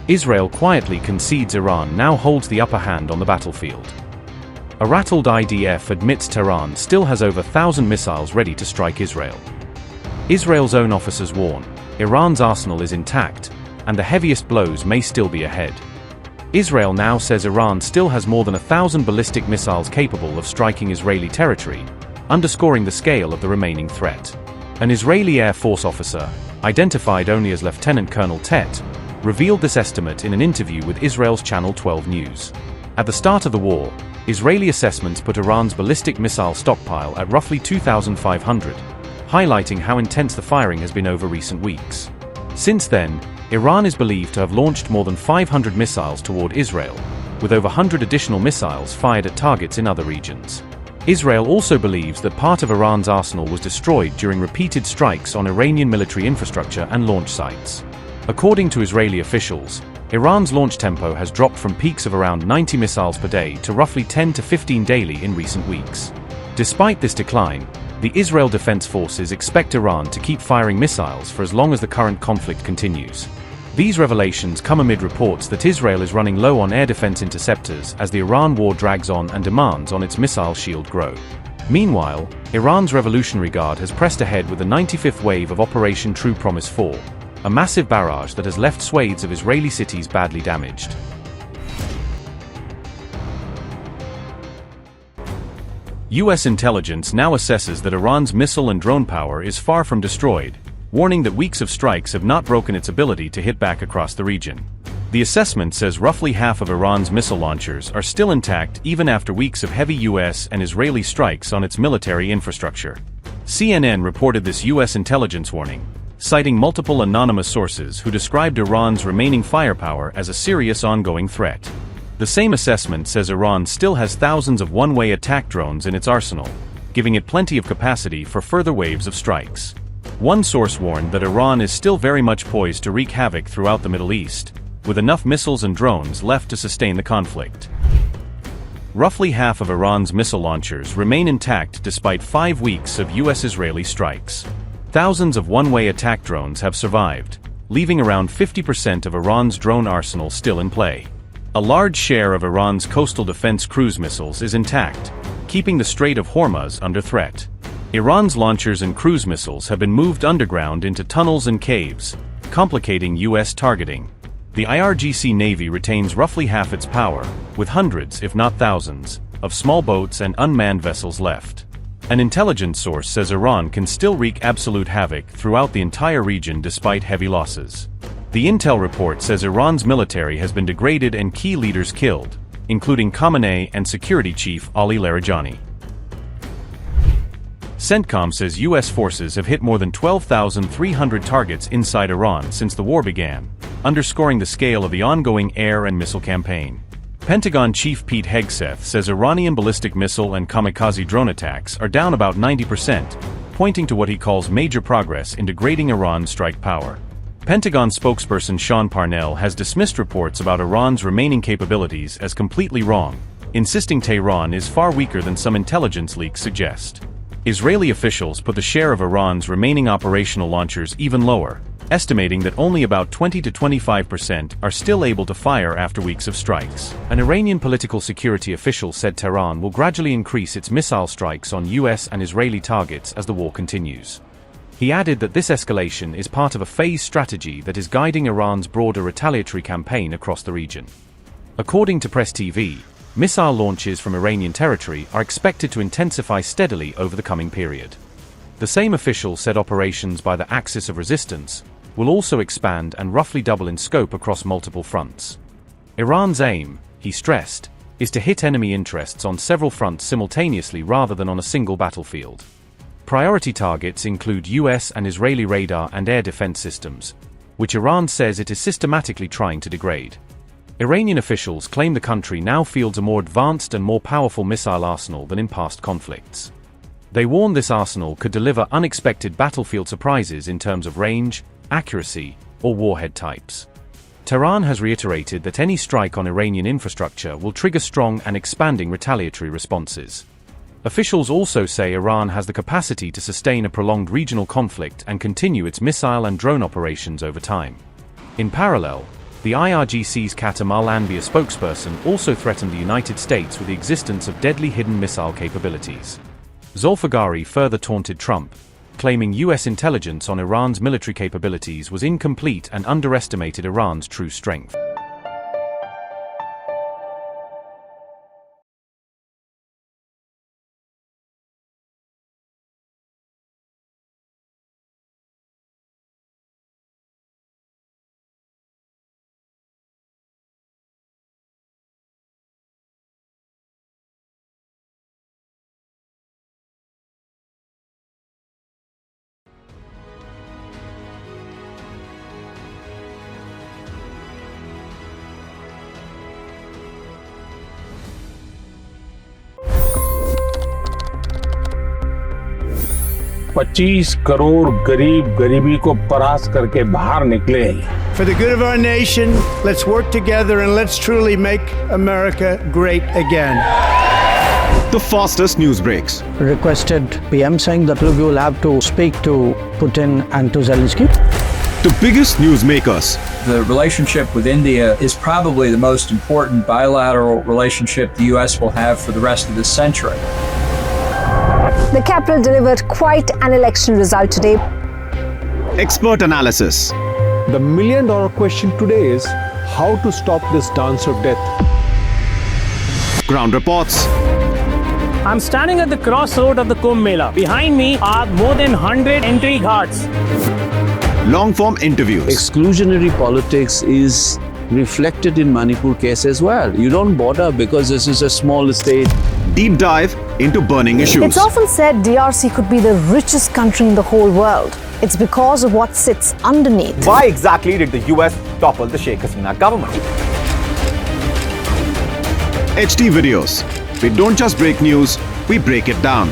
Israel quietly concedes Iran now holds the upper hand on the battlefield. A rattled IDF admits Tehran still has over 1,000 missiles ready to strike Israel. Israel's own officers warn, Iran's arsenal is intact, and the heaviest blows may still be ahead. Israel now says Iran still has more than 1,000 ballistic missiles capable of striking Israeli territory, underscoring the scale of the remaining threat. An Israeli Air Force officer, identified only as Lieutenant Colonel Tet, revealed this estimate in an interview with Israel's Channel 12 News. At the start of the war, Israeli assessments put Iran's ballistic missile stockpile at roughly 2,500, highlighting how intense the firing has been over recent weeks. Since then, Iran is believed to have launched more than 500 missiles toward Israel, with over 100 additional missiles fired at targets in other regions. Israel also believes that part of Iran's arsenal was destroyed during repeated strikes on Iranian military infrastructure and launch sites. According to Israeli officials, Iran's launch tempo has dropped from peaks of around 90 missiles per day to roughly 10 to 15 daily in recent weeks. Despite this decline, the Israel Defense Forces expect Iran to keep firing missiles for as long as the current conflict continues. These revelations come amid reports that Israel is running low on air defense interceptors as the Iran war drags on and demands on its missile shield grow. Meanwhile, Iran's Revolutionary Guard has pressed ahead with the 95th wave of Operation True Promise 4, a massive barrage that has left swathes of Israeli cities badly damaged. US intelligence now assesses that Iran's missile and drone power is far from destroyed, warning that weeks of strikes have not broken its ability to hit back across the region. The assessment says roughly half of Iran's missile launchers are still intact even after weeks of heavy US and Israeli strikes on its military infrastructure. CNN reported this US intelligence warning, citing multiple anonymous sources who described Iran's remaining firepower as a serious ongoing threat. The same assessment says Iran still has thousands of one-way attack drones in its arsenal, giving it plenty of capacity for further waves of strikes. One source warned that Iran is still very much poised to wreak havoc throughout the Middle East, with enough missiles and drones left to sustain the conflict. Roughly half of Iran's missile launchers remain intact despite 5 weeks of US-Israeli strikes. Thousands of one-way attack drones have survived, leaving around 50% of Iran's drone arsenal still in play. A large share of Iran's coastal defense cruise missiles is intact, keeping the Strait of Hormuz under threat. Iran's launchers and cruise missiles have been moved underground into tunnels and caves, complicating US targeting. The IRGC Navy retains roughly half its power, with hundreds, if not thousands, of small boats and unmanned vessels left. An intelligence source says Iran can still wreak absolute havoc throughout the entire region despite heavy losses. The intel report says Iran's military has been degraded and key leaders killed, including Khamenei and security chief Ali Larijani. CENTCOM says US forces have hit more than 12,300 targets inside Iran since the war began, underscoring the scale of the ongoing air and missile campaign. Pentagon Chief Pete Hegseth says Iranian ballistic missile and kamikaze drone attacks are down about 90%, pointing to what he calls major progress in degrading Iran's strike power. Pentagon spokesperson Sean Parnell has dismissed reports about Iran's remaining capabilities as completely wrong, insisting Tehran is far weaker than some intelligence leaks suggest. Israeli officials put the share of Iran's remaining operational launchers even lower, estimating that only about 20 to 25% are still able to fire after weeks of strikes. An Iranian political security official said Tehran will gradually increase its missile strikes on US and Israeli targets as the war continues. He added that this escalation is part of a phased strategy that is guiding Iran's broader retaliatory campaign across the region. According to Press TV, missile launches from Iranian territory are expected to intensify steadily over the coming period. The same official said operations by the Axis of Resistance will also expand and roughly double in scope across multiple fronts. Iran's aim, he stressed, is to hit enemy interests on several fronts simultaneously rather than on a single battlefield. Priority targets include US and Israeli radar and air defense systems, which Iran says it is systematically trying to degrade. Iranian officials claim the country now fields a more advanced and more powerful missile arsenal than in past conflicts. They warn this arsenal could deliver unexpected battlefield surprises in terms of range, accuracy, or warhead types. Tehran has reiterated that any strike on Iranian infrastructure will trigger strong and expanding retaliatory responses. Officials also say Iran has the capacity to sustain a prolonged regional conflict and continue its missile and drone operations over time. In parallel, The IRGC's Qatar Al-Anbiya spokesperson also threatened the United States with the existence of deadly hidden missile capabilities. Zolfagari further taunted Trump, claiming U.S. intelligence on Iran's military capabilities was incomplete and underestimated Iran's true strength. $25 crore गरीब गरीबी को परास्त करके बाहर निकले। For the good of our nation, let's work together and let's truly make America great again. The fastest news breaks. Requested PM saying that look, you will have to speak to Putin and to Zelensky. The biggest news makers. The relationship with India is probably the most important bilateral relationship the U.S. will have for the rest of this century. The capital delivered quite an election result today. Expert analysis. The million-dollar question today is how to stop this dance of death. Ground reports. I'm standing at the crossroad of the Kumbh Mela. Behind me are more than 100 entry ghats. Long-form interviews. Exclusionary politics is reflected in Manipur case as well. You don't bother because this is a small state. Deep dive into burning issues. It's often said DRC could be the richest country in the whole world. It's because of what sits underneath. Why exactly did the US topple the Sheikh Hasina government? HT videos. We don't just break news, we break it down.